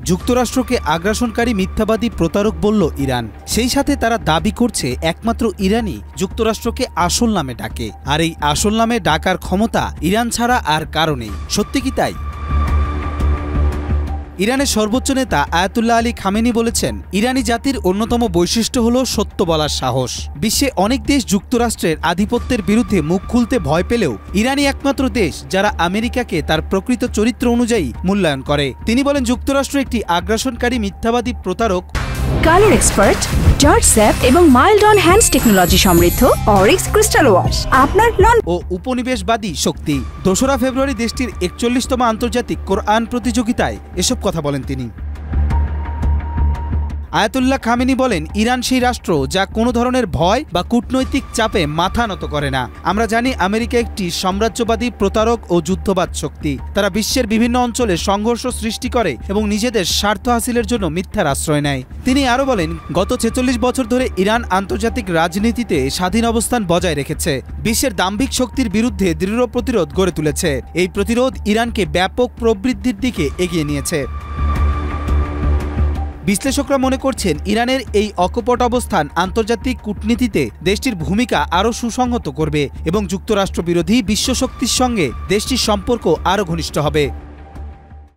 যুক্তরাষ্ট্রকে আগ্রাসনকারী মিথ্যাবাদী প্রতারক বলল ইরান। সেই সাথে তারা দাবি করছে একমাত্র ইরানই যুক্তরাষ্ট্রকে আসল নামে ডাকে, আর এই আসল নামে ডাকার ক্ষমতা ইরান ছাড়া আর কারো নেই। সত্যি কি তাই? ইরানের সর্বোচ্চ নেতা আয়াতুল্লাহ আলী খামেনি বলেছেন, ইরানি জাতির অন্যতম বৈশিষ্ট্য হল সত্য বলার সাহস। বিশ্বে অনেক দেশ যুক্তরাষ্ট্রের আধিপত্যের বিরুদ্ধে মুখ খুলতে ভয় পেলেও ইরানই একমাত্র দেশ যারা আমেরিকাকে তার প্রকৃত চরিত্র অনুযায়ী মূল্যায়ন করে। তিনি বলেন, যুক্তরাষ্ট্র একটি আগ্রাসনকারী মিথ্যাবাদী প্রতারক। কালার এক্সপার্ট, জর্জ স্যাপ এবং মাইল্ড অন হ্যান্ডস টেকনোলজি সমৃদ্ধ অরিক্স ক্রিস্টাল ওয়াশ আপনার লন ও উপনিবেশবাদী শক্তি। ২রা ফেব্রুয়ারি দেশটির ৪১তম আন্তর্জাতিক কোরআন প্রতিযোগিতায় এসব কথা বলেন তিনি। আয়াতুল্লাহ খামেনি বলেন, ইরান সেই রাষ্ট্র যা কোনো ধরনের ভয় বা কূটনৈতিক চাপে মাথা নত করে না। আমরা জানি আমেরিকা একটি সাম্রাজ্যবাদী প্রতারক ও যুদ্ধবাদ শক্তি। তারা বিশ্বের বিভিন্ন অঞ্চলে সংঘর্ষ সৃষ্টি করে এবং নিজেদের স্বার্থ হাসিলের জন্য মিথ্যার আশ্রয় নেয়। তিনি আরও বলেন, গত ৪৬ বছর ধরে ইরান আন্তর্জাতিক রাজনীতিতে স্বাধীন অবস্থান বজায় রেখেছে, বিশ্বের দাম্ভিক শক্তির বিরুদ্ধে দৃঢ় প্রতিরোধ গড়ে তুলেছে। এই প্রতিরোধ ইরানকে ব্যাপক প্রবৃদ্ধির দিকে এগিয়ে নিয়েছে। বিশ্লেষকরা মনে করছেন, ইরানের এই অকপট অবস্থান আন্তর্জাতিক কূটনীতিতে দেশটির ভূমিকা আরও সুসংহত করবে এবং যুক্তরাষ্ট্র বিরোধী বিশ্বশক্তির সঙ্গে দেশটির সম্পর্ক আরও ঘনিষ্ঠ হবে।